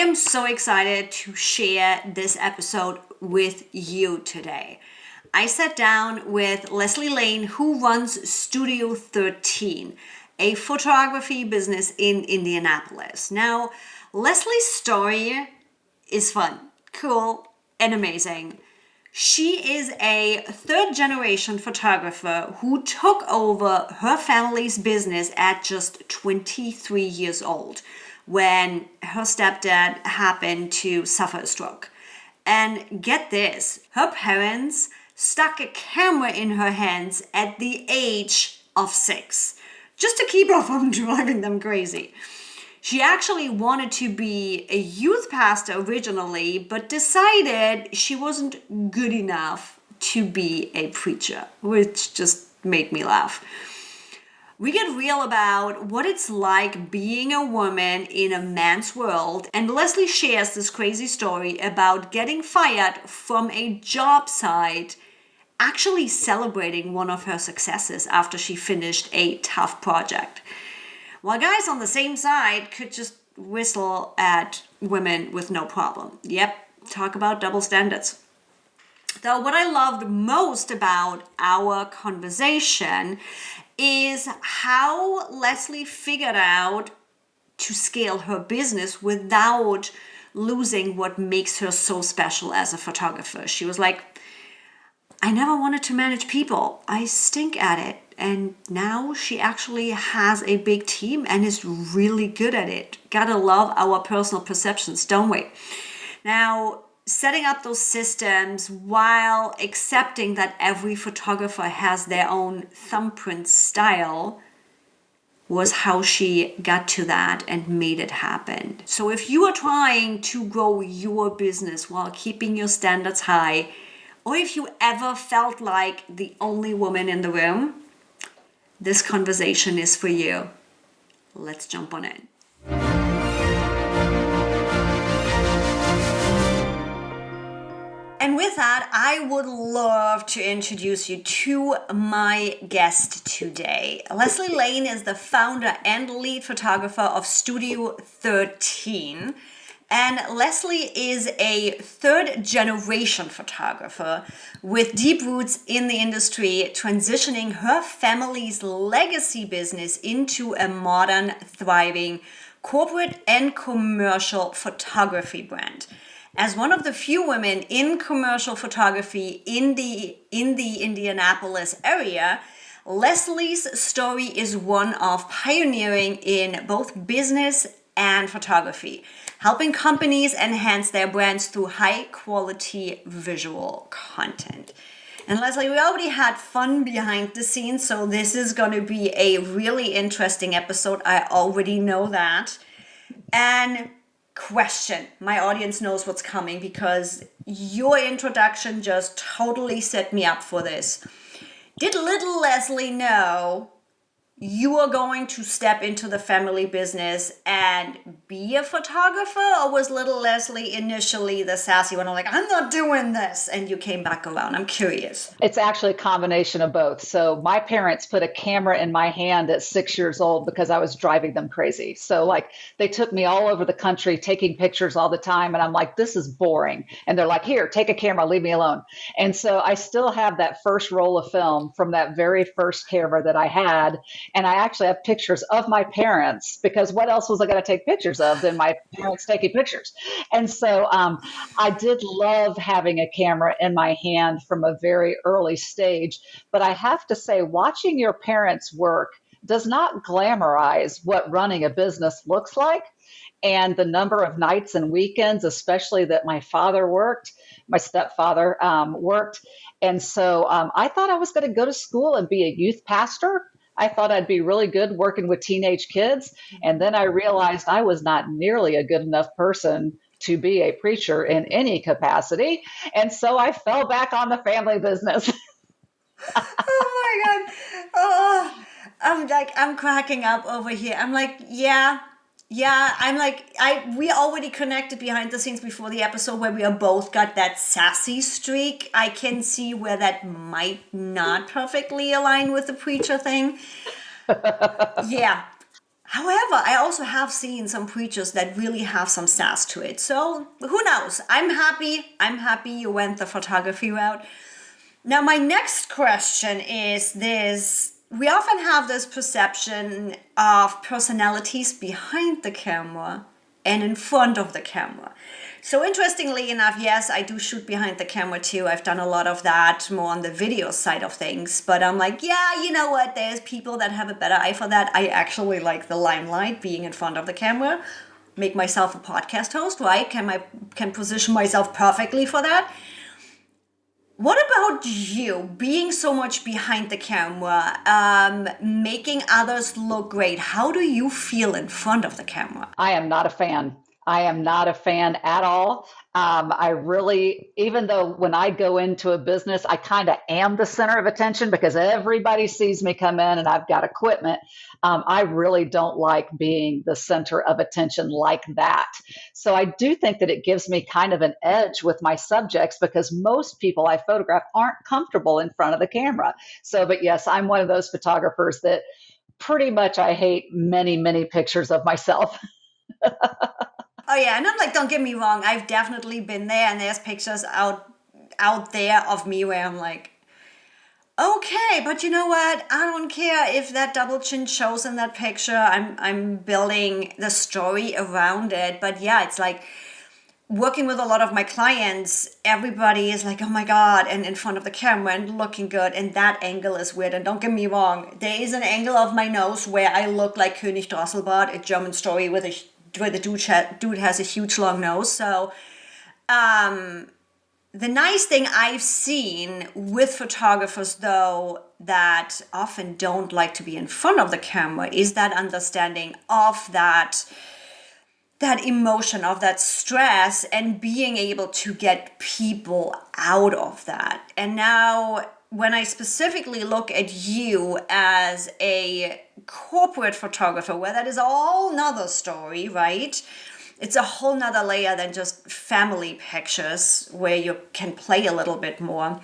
am so excited to share this episode with you today. I sat down with Lesle Lane, who runs Studio 13, a photography business in Indianapolis. Now, Leslie's story is fun, cool, and amazing. She is a third-generation photographer who took over her family's business at just 23 years old when her stepdad happened to suffer a stroke. And get this, her parents stuck a camera in her hands at the age of 6, just to keep her from driving them crazy. She actually wanted to be a youth pastor originally, but decided she wasn't good enough to be a preacher, which just made me laugh. We get real about what it's like being a woman in a man's world, and Leslie shares this crazy story about getting fired from a job site, actually celebrating one of her successes after she finished a tough project. While guys on the same side could just whistle at women with no problem. Yep, talk about double standards. Though what I loved most about our conversation is how Leslie figured out to scale her business without losing what makes her so special as a photographer. She was like, I never wanted to manage people. I stink at it. And now she actually has a big team and is really good at it. Gotta love our personal perceptions, don't we? Now, setting up those systems while accepting that every photographer has their own thumbprint style was how she got to that and made it happen. So if you are trying to grow your business while keeping your standards high, or if you ever felt like the only woman in the room, this conversation is for you. Let's jump on in. And with that, I would love to introduce you to my guest today. Lesle Lane is the founder and lead photographer of Studio 13. And Leslie is a third-generation photographer with deep roots in the industry, transitioning her family's legacy business into a modern, thriving corporate and commercial photography brand. As one of the few women in commercial photography in the Indianapolis area, Leslie's story is one of pioneering in both business and photography, helping companies enhance their brands through high-quality visual content. And Leslie, we already had fun behind the scenes, so this is going to be a really interesting episode. I already know that. And question, my audience knows what's coming because your introduction just totally set me up for this. Did little Leslie know you are going to step into the family business and be a photographer? Or was little Leslie initially the sassy one, like, I'm not doing this, and you came back around? I'm curious. It's actually a combination of both. So my parents put a camera in my hand at 6 years old because I was driving them crazy. So like they took me all over the country taking pictures all the time. And I'm like, this is boring. And they're like, here, take a camera, leave me alone. And so I still have that first roll of film from that very first camera that I had. And I actually have pictures of my parents because what else was I going to take pictures of than my parents taking pictures? And so I did love having a camera in my hand from a very early stage. But I have to say, watching your parents work does not glamorize what running a business looks like. And the number of nights and weekends, especially that my father worked, my stepfather worked. And so I thought I was going to go to school and be a youth pastor. I thought I'd be really good working with teenage kids. And then I realized I was not nearly a good enough person to be a preacher in any capacity. And so I fell back on the family business. Oh my God. Oh, I'm cracking up over here. I'm like, yeah. I'm like, we already connected behind the scenes before the episode where we are both got that sassy streak. I can see where that might not perfectly align with the preacher thing. Yeah. However, I also have seen some preachers that really have some sass to it. So who knows? I'm happy. I'm happy you went the photography route. Now, my next question is this. We often have this perception of personalities behind the camera and in front of the camera. So, interestingly enough, yes, I do shoot behind the camera too. I've done a lot of that more on the video side of things. But I'm like, yeah, you know what? There's people that have a better eye for that. I actually like the limelight, being in front of the camera. Make myself a podcast host, right? Can position myself perfectly for that. What about you being so much behind the camera, making others look great? How do you feel in front of the camera? I am not a fan. I am not a fan at all. I really, even though when I go into a business, I kind of am the center of attention because everybody sees me come in and I've got equipment. I really don't like being the center of attention like that. So I do think that it gives me kind of an edge with my subjects because most people I photograph aren't comfortable in front of the camera. So, but yes, I'm one of those photographers that pretty much I hate many, many pictures of myself. Oh yeah, and I'm like, don't get me wrong, I've definitely been there, and there's pictures out there of me where I'm like, okay, but you know what? I don't care if that double chin shows in that picture. I'm building the story around it. But yeah, it's like working with a lot of my clients, everybody is like, oh my God, and in front of the camera and looking good. And that angle is weird. And don't get me wrong, there is an angle of my nose where I look like König Drosselbart, a German story with where the dude has a huge long nose. So the nice thing I've seen with photographers, though, that often don't like to be in front of the camera is that understanding of that emotion, of that stress, and being able to get people out of that. And now, when I specifically look at you as a corporate photographer, where that is all another story, right? It's a whole nother layer than just family pictures where you can play a little bit more.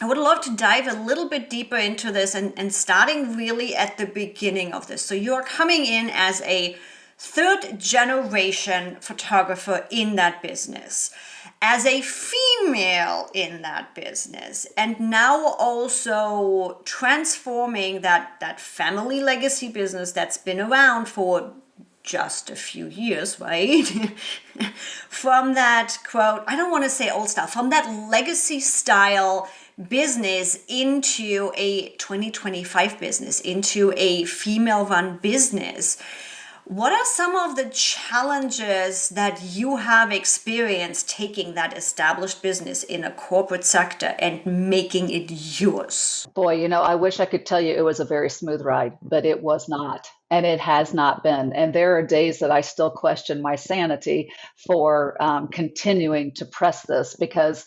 I would love to dive a little bit deeper into this and starting really at the beginning of this. So you're coming in as a third generation photographer in that business, as a female in that business, and now also transforming that family legacy business that's been around for just a few years, right? From that quote, I don't want to say old style, from that legacy style business into a 2025 business, into a female run business. What are some of the challenges that you have experienced taking that established business in a corporate sector and making it yours? Boy, I wish I could tell you it was a very smooth ride, but it was not. And it has not been. And there are days that I still question my sanity for continuing to press this because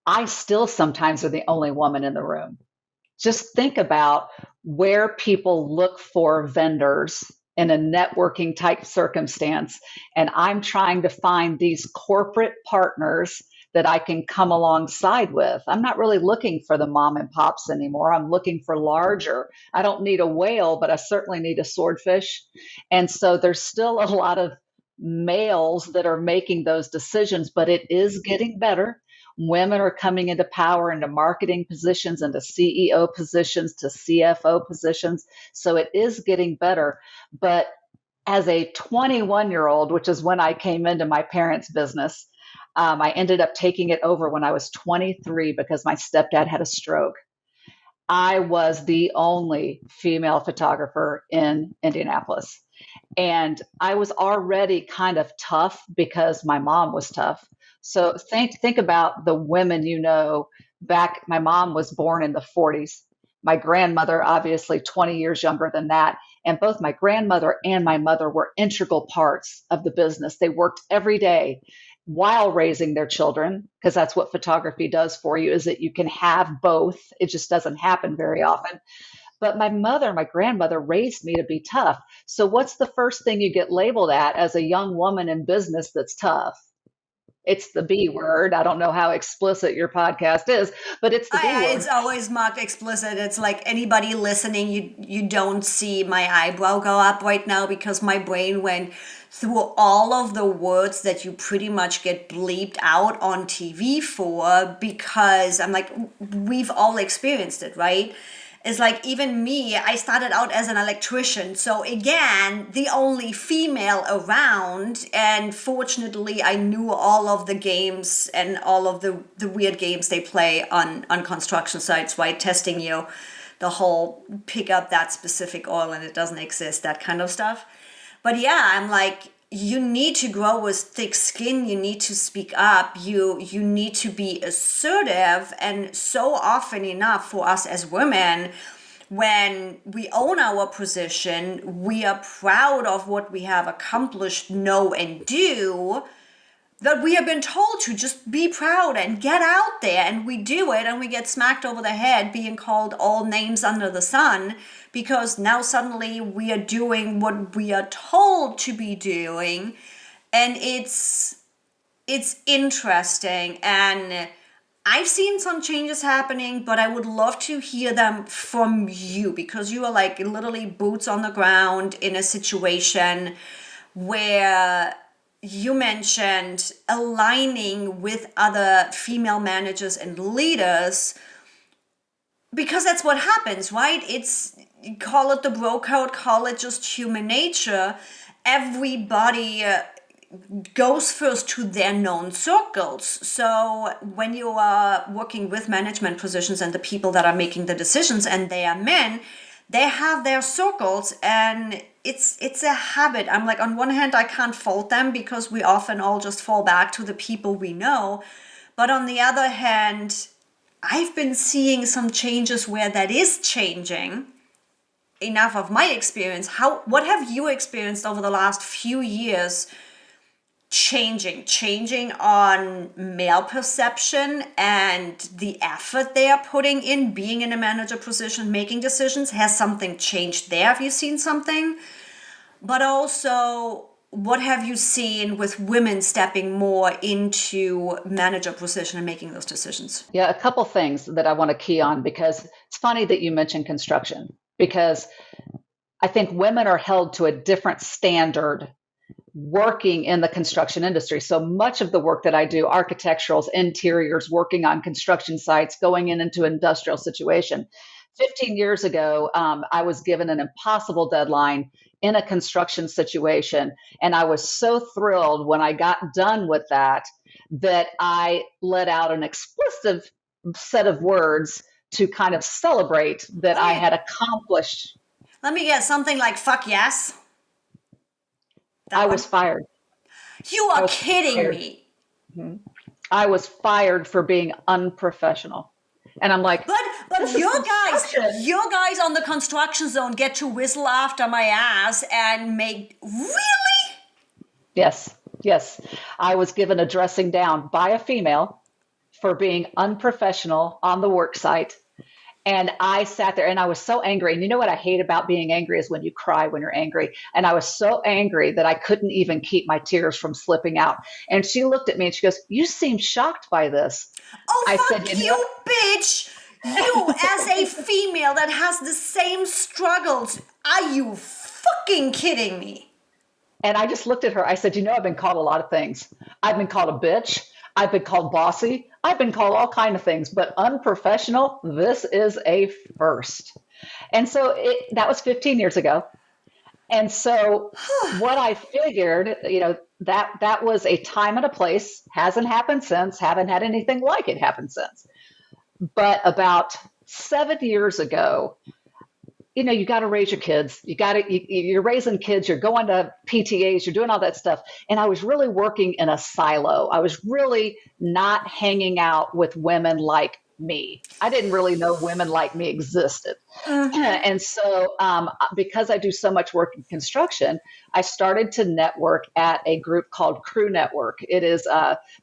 I still sometimes are the only woman in the room. Just think about where people look for vendors in a networking type circumstance. And I'm trying to find these corporate partners that I can come alongside with. I'm not really looking for the mom and pops anymore. I'm looking for larger. I don't need a whale, but I certainly need a swordfish. And so there's still a lot of males that are making those decisions, but it is getting better. Women are coming into power, into marketing positions, into CEO positions, to CFO positions. So it is getting better. But as a 21-year-old, which is when I came into my parents' business, I ended up taking it over when I was 23 because my stepdad had a stroke. I was the only female photographer in Indianapolis. And I was already kind of tough because my mom was tough. So think about the women back. My mom was born in the 40s. My grandmother, obviously 20 years younger than that. And both my grandmother and my mother were integral parts of the business. They worked every day while raising their children, because that's what photography does for you, is that you can have both. It just doesn't happen very often. But my grandmother raised me to be tough. So what's the first thing you get labeled at as a young woman in business that's tough? It's the B word. I don't know how explicit your podcast is, but it's the B It's word. always marked explicit. It's like anybody listening, you don't see my eyebrow go up right now because my brain went through all of the words that you pretty much get bleeped out on TV for, because I'm like, we've all experienced it, right? It's like, even me, I started out as an electrician. So again, the only female around. And fortunately, I knew all of the games and all of the weird games they play on construction sites, right? Testing you, the whole pick up that specific oil and it doesn't exist, that kind of stuff. But yeah, I'm like, you need to grow with thick skin. You need to speak up. You need to be assertive. And so often enough for us as women, when we own our position, we are proud of what we have accomplished, know, and do, that we have been told to just be proud and get out there, and we do it, and we get smacked over the head being called all names under the sun, because now suddenly we are doing what we are told to be doing. And it's interesting, and I've seen some changes happening, but I would love to hear them from you, because you are like literally boots on the ground in a situation where you mentioned aligning with other female managers and leaders, because that's what happens, right? It's, call it the bro code, call it just human nature. Everybody goes first to their known circles. So when you are working with management positions and the people that are making the decisions and they are men, they have their circles, and it's a habit. I'm like, on one hand, I can't fault them because we often all just fall back to the people we know. But on the other hand, I've been seeing some changes where that is changing. Enough of my experience. What have you experienced over the last few years changing on male perception and the effort they are putting in being in a manager position, making decisions? Has something changed there? Have you seen something? But also, what have you seen with women stepping more into manager position and making those decisions? Yeah, a couple things that I want to key on, because it's funny that you mentioned construction, because I think women are held to a different standard working in the construction industry. So much of the work that I do, architecturals, interiors, working on construction sites, going into industrial situation. 15 years ago, I was given an impossible deadline in a construction situation. And I was so thrilled when I got done with that, that I let out an explicit set of words to kind of celebrate that I Okay, had accomplished. let me get something like "fuck yes." I That was one. fired. You I are was kidding fired. me. Mhm. I was fired for being unprofessional. And I'm like, But this is construction. your guys on the construction zone get to whistle after my ass and make, really? Yes, yes. I was given a dressing down by a female for being unprofessional on the work site. And I sat there and I was so angry. And you know what I hate about being angry is when you cry when you're angry. And I was so angry that I couldn't even keep my tears from slipping out. And she looked at me and she goes, "You seem shocked by this." Oh, I said, fuck you, bitch. You, as a female that has the same struggles, are you fucking kidding me? and I just looked at her. I said, I've been called a lot of things. I've been called a bitch. I've been called bossy. I've been called all kind of things, but unprofessional, this is a first. And so that was 15 years ago. And so what I figured, that was a time and a place, hasn't happened since, haven't had anything like it happen since. But about 7 years ago, you got to raise your kids. You're raising kids, you're going to PTAs, you're doing all that stuff. And I was really working in a silo. I was really not hanging out with women like me. I didn't really know women like me existed. And so, because I do so much work in construction, I started to network at a group called Crew Network. It is,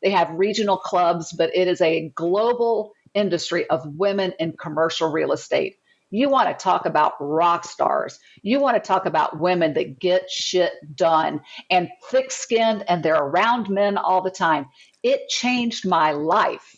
they have regional clubs, but it is a global industry of women in commercial real estate. You want to talk about rock stars. You want to talk about women that get shit done and thick skinned and they're around men all the time. It changed my life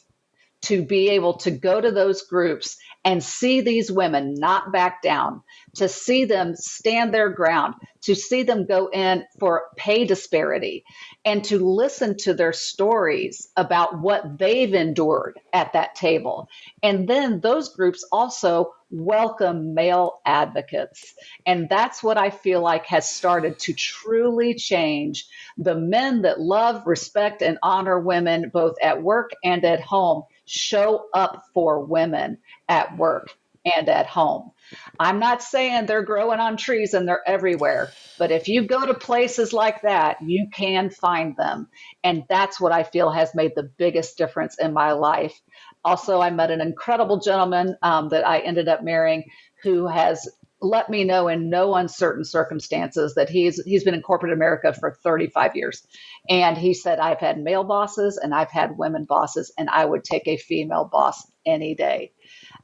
to be able to go to those groups and see these women not back down, to see them stand their ground, to see them go in for pay disparity, and to listen to their stories about what they've endured at that table. And then those groups also welcome male advocates. And that's what I feel like has started to truly change the men that love, respect, and honor women both at work and at home show up for women at work and at home. I'm not saying they're growing on trees and they're everywhere, but if you go to places like that, you can find them. And that's what I feel has made the biggest difference in my life. Also, I met an incredible gentleman that I ended up marrying who has let me know in no uncertain circumstances that he's been in corporate America for 35 years. And he said, I've had male bosses and I've had women bosses, and I would take a female boss any day.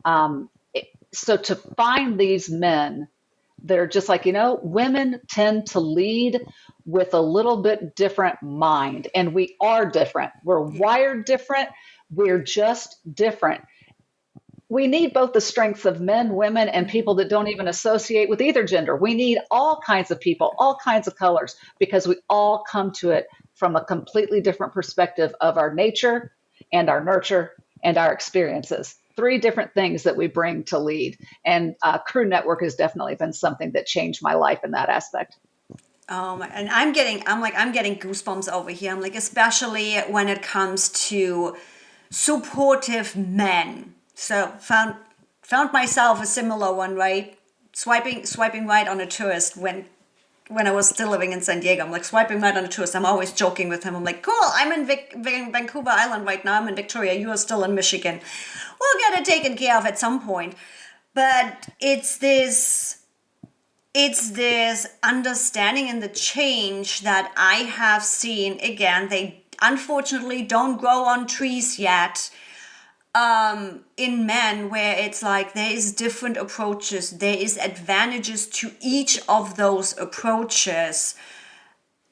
Um, so to find these men, they're just like, women tend to lead with a little bit different mind, and we are different. We're wired different. We're just different. We need both the strengths of men, women, and people that don't even associate with either gender. We need all kinds of people, all kinds of colors, because we all come to it from a completely different perspective of our nature and our nurture and our experiences. Three different things that we bring to lead. And Crew Network has definitely been something that changed my life in that aspect. And I'm getting goosebumps over here. I'm like, especially when it comes to supportive men. So found myself a similar one, right? Swiping right on a tourist when I was still living in San Diego. I'm like swiping right on a tourist. I'm always joking with him. I'm like, cool, I'm in Vancouver Island right now. I'm in Victoria. You are still in Michigan. We'll get it taken care of at some point. But it's this understanding and the change that I have seen. Again, they unfortunately don't grow on trees yet. In men, where it's like there is different approaches, there is advantages to each of those approaches.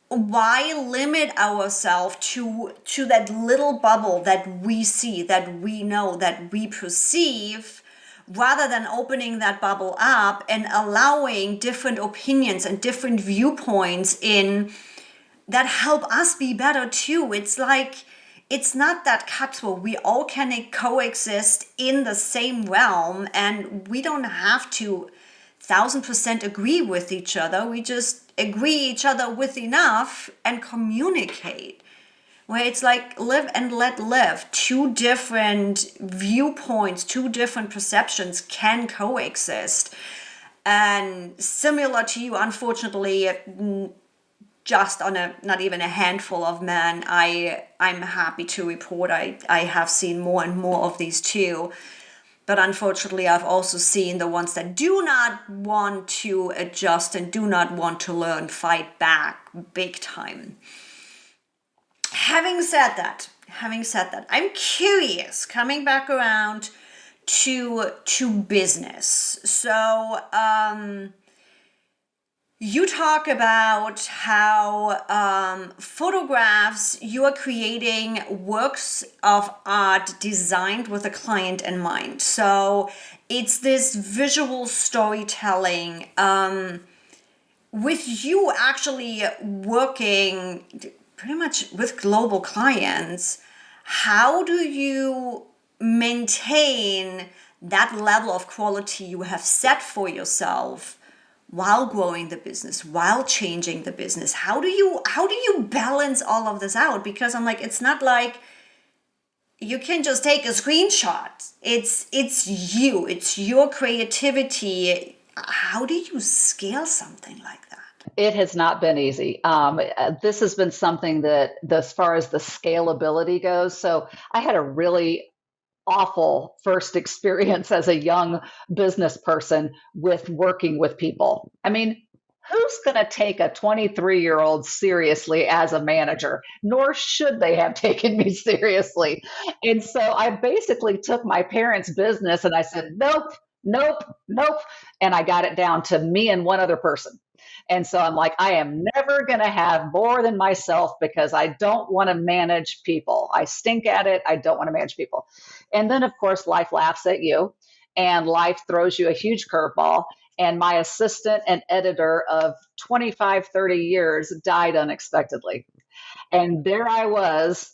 Why limit ourselves to that little bubble that we see, that we know, that we perceive, rather than opening that bubble up and allowing different opinions and different viewpoints in that help us be better too? It's like, it's not that cutthroat. We all can coexist in the same realm, and we don't have to 1,000% agree with each other. We just agree each other with enough and communicate. Where it's like live and let live. Two different viewpoints, two different perceptions can coexist. And similar to you, unfortunately, just on not even a handful of men, I'm happy to report I have seen more and more of these too. But unfortunately, I've also seen the ones that do not want to adjust and do not want to learn fight back big time. Having said that, I'm curious, coming back around to business. So, you talk about how photographs, you are creating works of art designed with a client in mind. So it's this visual storytelling. With you actually working pretty much with global clients, how do you maintain that level of quality you have set for yourself while growing the business, while changing the business? How do you balance all of this out? Because I'm like, it's not like you can just take a screenshot. It's you, it's your creativity. How do you scale something like that? It has not been easy. This has been something that, as far as the scalability goes, so I had a really awful first experience as a young business person with working with people. I mean, who's going to take a 23-year-old seriously as a manager? Nor should they have taken me seriously. And so I basically took my parents' business and I said, nope, nope, nope. And I got it down to me and one other person. And so I'm like, I am never going to have more than myself because I don't want to manage people. I stink at it. I don't want to manage people. And then, of course, life laughs at you and life throws you a huge curveball. And my assistant and editor of 25, 30 years died unexpectedly. And there I was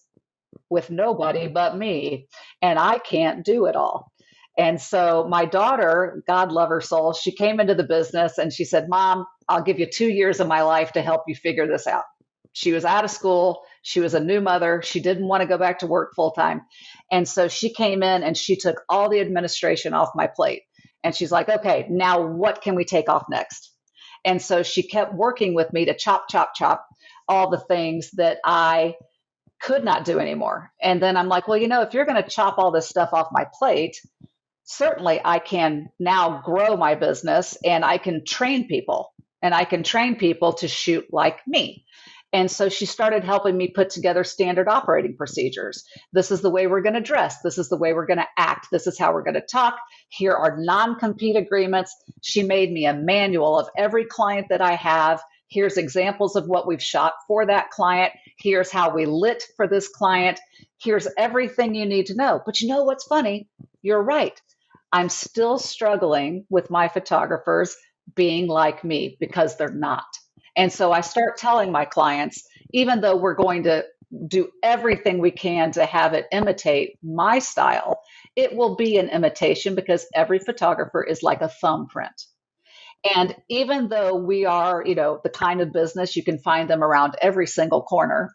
with nobody but me, and I can't do it all. And so my daughter, God love her soul, she came into the business and she said, Mom, I'll give you 2 years of my life to help you figure this out. She was out of school. She was a new mother. She didn't want to go back to work full time. And so she came in and she took all the administration off my plate. And she's like, okay, now what can we take off next? And so she kept working with me to chop, chop, chop all the things that I could not do anymore. And then I'm like, well, if you're going to chop all this stuff off my plate, certainly I can now grow my business and I can train people and I can train people to shoot like me. And so she started helping me put together standard operating procedures. This is the way we're going to dress. This is the way we're going to act. This is how we're going to talk. Here are non compete agreements. She made me a manual of every client that I have. Here's examples of what we've shot for that client. Here's how we lit for this client. Here's everything you need to know. But you know what's funny? You're right. I'm still struggling with my photographers being like me because they're not. And so I start telling my clients, even though we're going to do everything we can to have it imitate my style, it will be an imitation because every photographer is like a thumbprint. And even though we are, the kind of business you can find them around every single corner,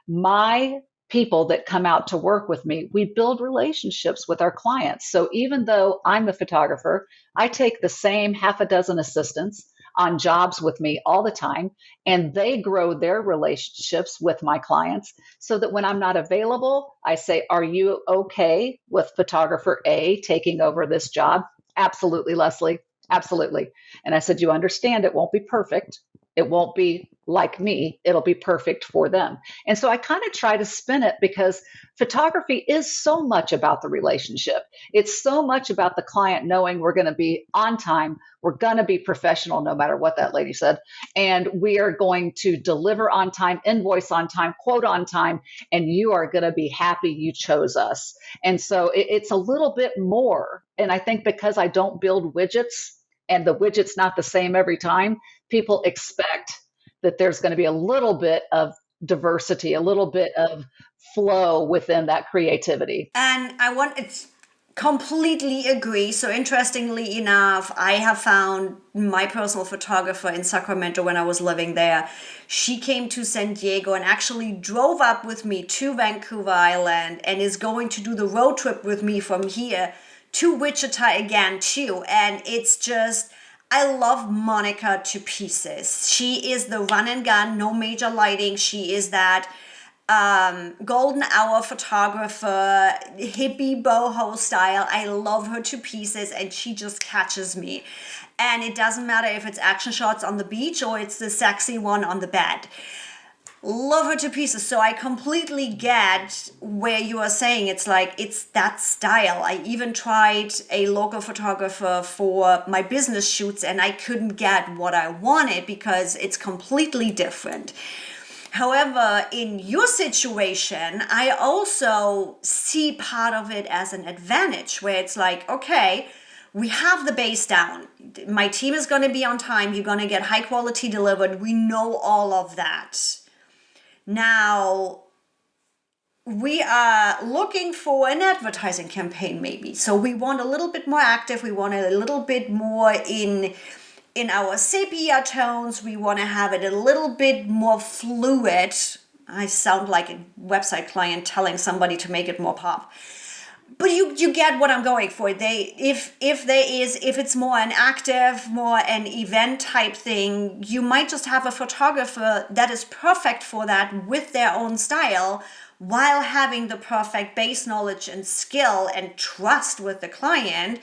my people that come out to work with me, we build relationships with our clients. So even though I'm the photographer, I take the same half a dozen assistants on jobs with me all the time, and they grow their relationships with my clients so that when I'm not available, I say, are you okay with photographer A taking over this job? Absolutely, Leslie. Absolutely. And I said, you understand it won't be perfect. It won't be like me. It'll be perfect for them. And so I kind of try to spin it because photography is so much about the relationship. It's so much about the client knowing we're going to be on time. We're going to be professional, no matter what that lady said. And we are going to deliver on time, invoice on time, quote on time, and you are going to be happy you chose us. And so it's a little bit more. And I think because I don't build widgets and the widget's not the same every time, people expect that there's going to be a little bit of diversity, a little bit of flow within that creativity. And I want it's completely agree. So interestingly enough, I have found my personal photographer in Sacramento when I was living there. She came to San Diego and actually drove up with me to Vancouver Island and is going to do the road trip with me from here to Wichita again too. And it's just, I love Monica to pieces. She is the run and gun, no major lighting. She is that golden hour photographer, hippie boho style. I love her to pieces and she just catches me. And it doesn't matter if it's action shots on the beach or it's the sexy one on the bed. Love her to pieces. So I completely get where you are saying it's that style. I even tried a local photographer for my business shoots and I couldn't get what I wanted because it's completely different. However, in your situation, I also see part of it as an advantage where it's like, okay, we have the base down. My team is going to be on time. You're going to get high quality delivered. We know all of that. Now, we are looking for an advertising campaign maybe. So we want a little bit more active. We want a little bit more in our sepia tones. We want to have it a little bit more fluid. I sound like a website client telling somebody to make it more pop. But you get what I'm going for. If it's more an active, more an event type thing, you might just have a photographer that is perfect for that with their own style while having the perfect base knowledge and skill and trust with the client.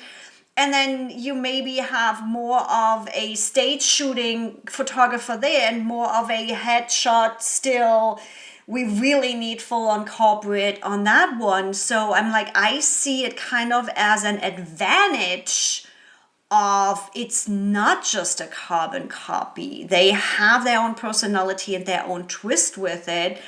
And then you maybe have more of a stage shooting photographer there and more of a headshot still. We really need full on corporate on that one. So I'm like, I see it kind of as an advantage of it's not just a carbon copy. They have their own personality and their own twist with it,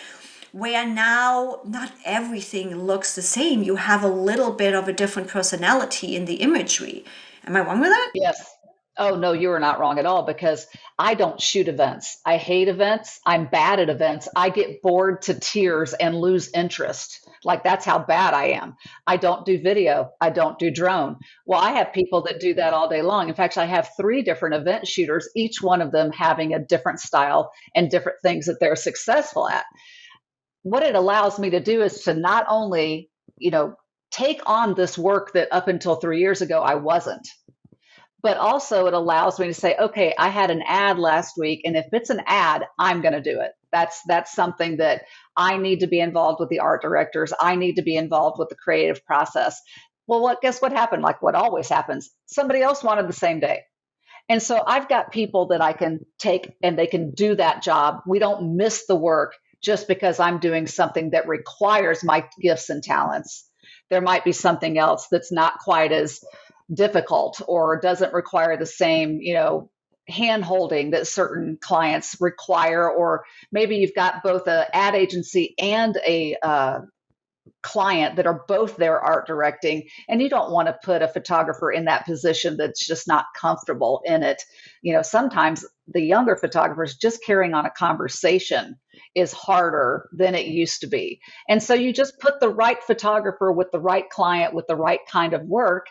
where now not everything looks the same. You have a little bit of a different personality in the imagery. Am I wrong with that? Yes. Oh, no, you are not wrong at all because I don't shoot events. I hate events. I'm bad at events. I get bored to tears and lose interest. Like that's how bad I am. I don't do video. I don't do drone. Well, I have people that do that all day long. In fact, I have three different event shooters, each one of them having a different style and different things that they're successful at. What it allows me to do is to not only, you know, take on this work that up until 3 years ago I wasn't, but also it allows me to say, okay, I had an ad last week, and if it's an ad, I'm going to do it. That's something that I need to be involved with the art directors. I need to be involved with the creative process. Well, guess what happened? Like what always happens, somebody else wanted the same day. And so I've got people that I can take and they can do that job. We don't miss the work just because I'm doing something that requires my gifts and talents. There might be something else that's not quite as difficult or doesn't require the same, hand holding that certain clients require, or maybe you've got both a ad agency and a client that are both there art directing, and you don't want to put a photographer in that position that's just not comfortable in it. Sometimes the younger photographers just carrying on a conversation is harder than it used to be, and so you just put the right photographer with the right client with the right kind of work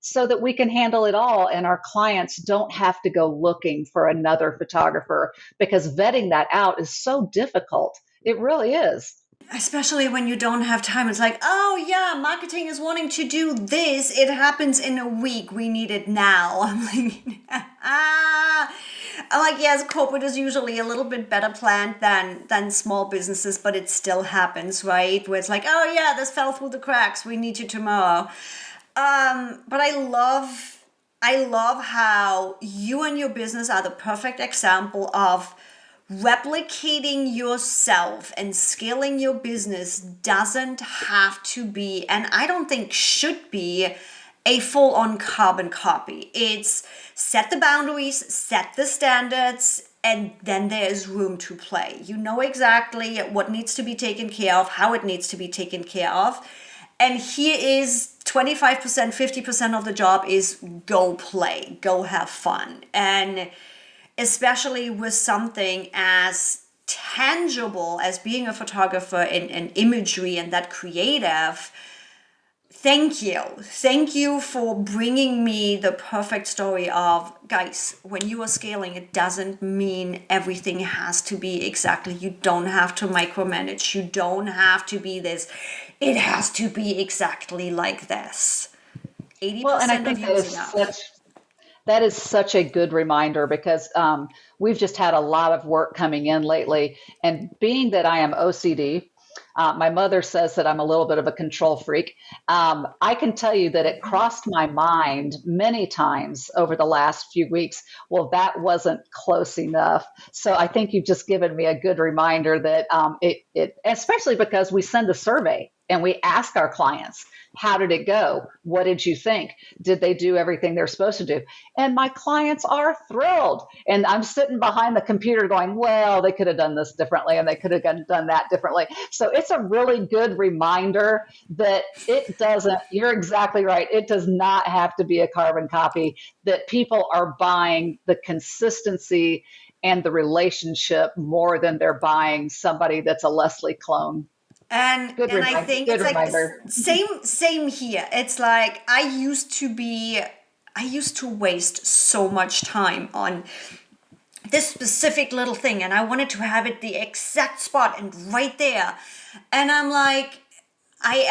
so that we can handle it all and our clients don't have to go looking for another photographer, because vetting that out is so difficult. It really is. Especially when you don't have time. It's like, oh yeah, marketing is wanting to do this. It happens in a week. We need it now. I'm like, yes, corporate is usually a little bit better planned than small businesses, but it still happens, right? Where it's like, oh yeah, this fell through the cracks. We need you tomorrow. But I love how you and your business are the perfect example of replicating yourself and scaling your business doesn't have to be, and I don't think should be, a full-on carbon copy. It's set the boundaries, set the standards, and then there's room to play. You know exactly what needs to be taken care of, how it needs to be taken care of. And here is 25%, 50% of the job is go play, go have fun. And especially with something as tangible as being a photographer and imagery and that creative. Thank you. Thank you for bringing me the perfect story of, guys, when you are scaling, it doesn't mean everything has to be exactly. You don't have to micromanage. You don't have to be this. It has to be exactly like this. Well, and I 80% of think you is enough. that is such a good reminder because we've just had a lot of work coming in lately. And being that I am OCD, my mother says that I'm a little bit of a control freak. I can tell you that it crossed my mind many times over the last few weeks. Well, that wasn't close enough. So I think you've just given me a good reminder that especially because we send a survey and we ask our clients, how did it go? What did you think? Did they do everything they're supposed to do? And my clients are thrilled. And I'm sitting behind the computer going, well, they could have done this differently and they could have done that differently. So it's a really good reminder that it doesn't, you're exactly right. It does not have to be a carbon copy, that people are buying the consistency and the relationship more than they're buying somebody that's a Leslie clone. And I think Good it's like reminder. same here. It's like I used to waste so much time on this specific little thing, and I wanted to have it the exact spot and right there. And I'm like, I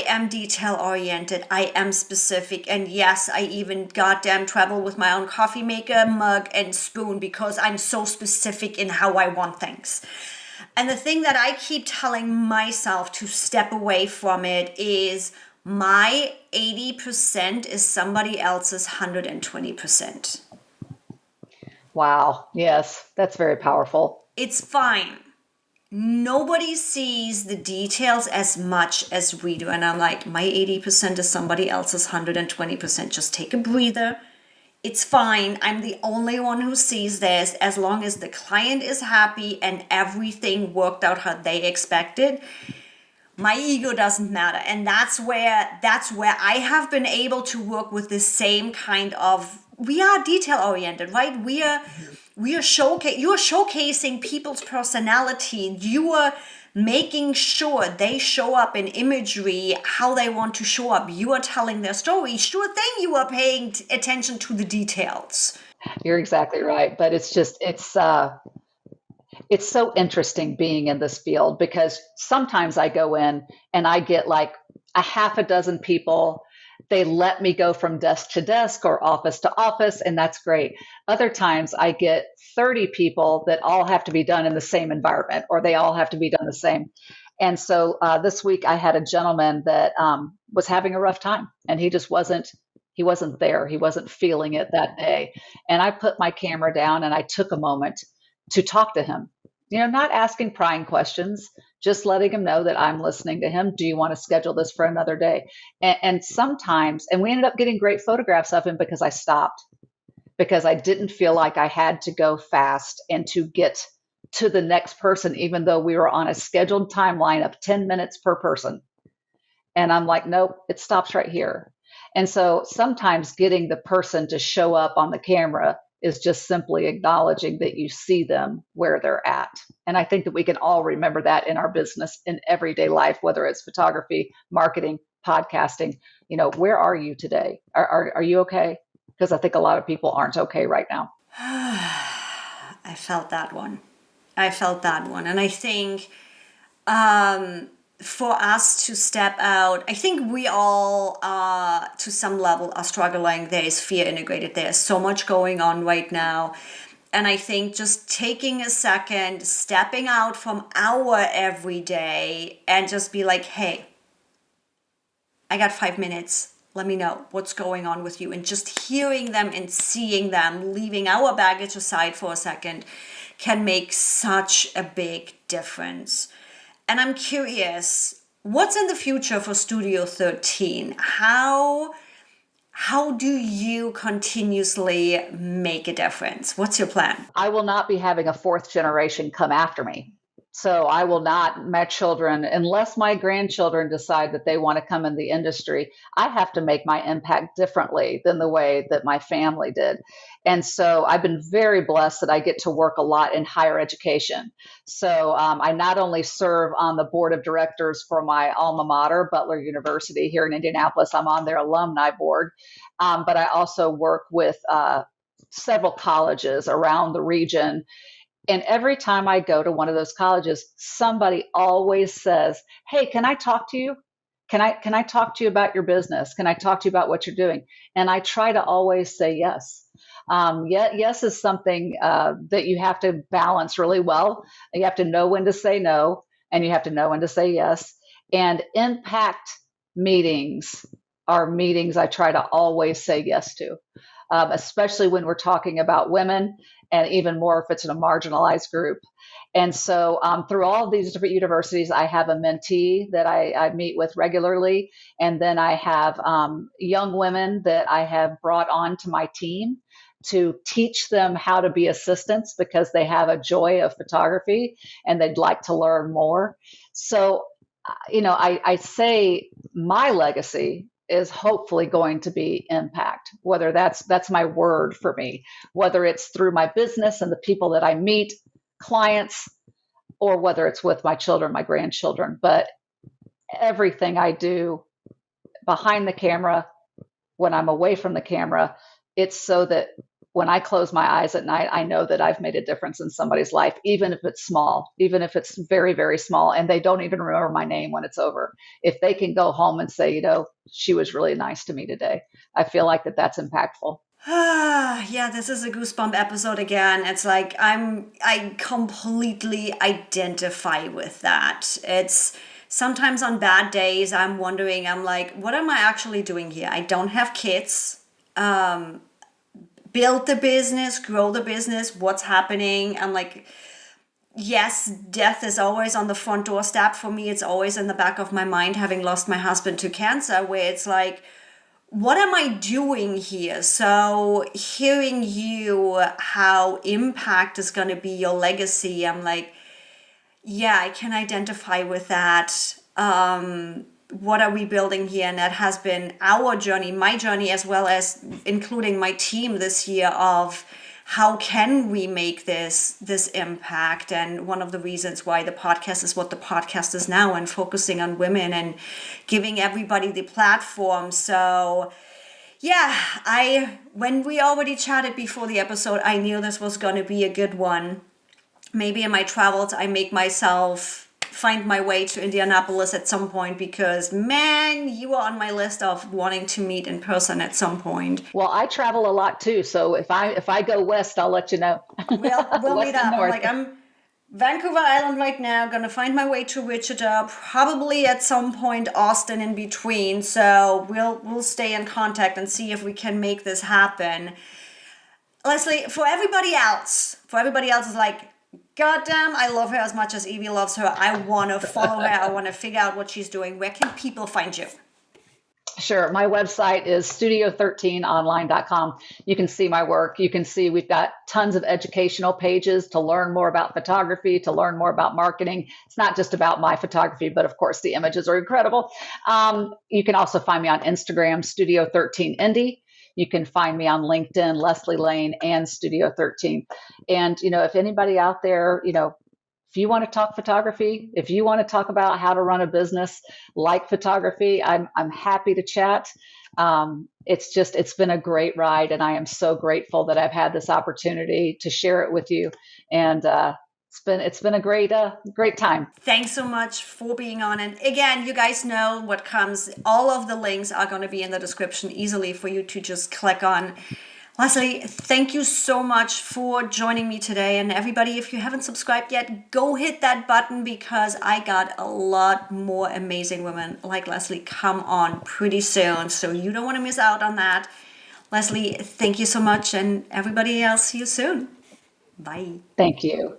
am detail oriented. I am specific. And yes, I even goddamn travel with my own coffee maker, mug, and spoon because I'm so specific in how I want things. And the thing that I keep telling myself to step away from it is my 80% is somebody else's 120%. Wow. Yes, that's very powerful. It's fine. Nobody sees the details as much as we do. And I'm like, my 80% is somebody else's 120%. Just take a breather, It's fine. I'm the only one who sees this. As long as the client is happy and everything worked out how they expected, my ego doesn't matter. And that's where I have been able to work with the same kind of, we are detail oriented, right? You're showcasing people's personality. You are making sure they show up in imagery how they want to show up. You are telling their story. Sure thing, you are paying attention to the details. You're exactly right. But it's just, it's so interesting being in this field because sometimes I go in and I get like a half a dozen people. They let me go from desk to desk or office to office, and that's great. Other times I get 30 people that all have to be done in the same environment or they all have to be done the same. And so this week I had a gentleman that was having a rough time and he wasn't there. He wasn't feeling it that day. And I put my camera down and I took a moment to talk to him. Not asking prying questions, just letting him know that I'm listening to him. Do you want to schedule this for another day? And sometimes, and we ended up getting great photographs of him because I stopped, because I didn't feel like I had to go fast and to get to the next person, even though we were on a scheduled timeline of 10 minutes per person. And I'm like, nope, it stops right here. And so sometimes getting the person to show up on the camera is just simply acknowledging that you see them where they're at. And I think that we can all remember that in our business, in everyday life, whether it's photography, marketing, podcasting. Where are you today? Are you okay? Because I think a lot of people aren't okay right now. I felt that one. And I think for us to step out, I think we all, to some level, are struggling. There is fear integrated. There's so much going on right now. And I think just taking a second, stepping out from our everyday and just be like, hey, I got 5 minutes. Let me know what's going on with you. And just hearing them and seeing them, leaving our baggage aside for a second, can make such a big difference. And I'm curious, what's in the future for Studio 13? How do you continuously make a difference? What's your plan? I will not be having a fourth generation come after me. So I will not, my children, unless my grandchildren decide that they want to come in the industry, I have to make my impact differently than the way that my family did. And so I've been very blessed that I get to work a lot in higher education. So I not only serve on the board of directors for my alma mater, Butler University here in Indianapolis, I'm on their alumni board, but I also work with several colleges around the region. And every time I go to one of those colleges, somebody always says, "Hey, can I talk to you? Can I talk to you about your business? Can I talk to you about what you're doing?" And I try to always say yes. Yes is something that you have to balance really well. You have to know when to say no, and you have to know when to say yes. And impact meetings are meetings I try to always say yes to, especially when we're talking about women, and even more if it's in a marginalized group. And so through all of these different universities, I have a mentee that I meet with regularly. And then I have young women that I have brought on to my team to teach them how to be assistants because they have a joy of photography and they'd like to learn more. So, I say my legacy is hopefully going to be impact, whether that's my word for me, whether it's through my business and the people that I meet, clients, or whether it's with my children, my grandchildren. But everything I do behind the camera, when I'm away from the camera, it's so that when I close my eyes at night, I know that I've made a difference in somebody's life, even if it's small, even if it's very, very small, and they don't even remember my name when it's over. If they can go home and say, she was really nice to me today, I feel like that's impactful. Yeah, this is a goosebump episode again. It's like I completely identify with that. It's sometimes on bad days I'm wondering, I'm like, what am I actually doing here? I don't have kids. Build the business, grow the business, what's happening? I'm like, yes, death is always on the front doorstep. For me, it's always in the back of my mind, having lost my husband to cancer, where it's like, what am I doing here? So hearing you, how impact is going to be your legacy, I'm like, yeah, I can identify with that. What are we building here? And that has been our journey, my journey, as well as including my team this year of how can we make this impact. And one of the reasons why the podcast is what the podcast is now, and focusing on women and giving everybody the platform. So yeah, I when we already chatted before the episode, I knew this was going to be a good one. Maybe in my travels, I make myself find my way to Indianapolis at some point, because man, you are on my list of wanting to meet in person at some point. Well, I travel a lot too, so if I go west, I'll let you know. We'll meet West and up. I'm north. like, I'm Vancouver Island right now, gonna find my way to Wichita, probably at some point Austin in between. So we'll stay in contact and see if we can make this happen. Leslie, for everybody else is like, goddamn, I love her as much as Evie loves her. I want to follow her. I want to figure out what she's doing. Where can people find you? Sure. My website is studio13online.com. You can see my work. You can see we've got tons of educational pages to learn more about photography, to learn more about marketing. It's not just about my photography, but of course, the images are incredible. You can also find me on Instagram, Studio13Indie. You can find me on LinkedIn, Leslie Lane, and Studio 13. And, if anybody out there, if you want to talk photography, if you want to talk about how to run a business like photography, I'm happy to chat. It's been a great ride, and I am so grateful that I've had this opportunity to share it with you. And it's been a great time. Thanks so much for being on. And again, you guys know what comes. All of the links are going to be in the description easily for you to just click on. Leslie, thank you so much for joining me today. And everybody, if you haven't subscribed yet, go hit that button, because I got a lot more amazing women like Leslie come on pretty soon. So you don't want to miss out on that. Leslie, thank you so much. And everybody else, see you soon. Bye. Thank you.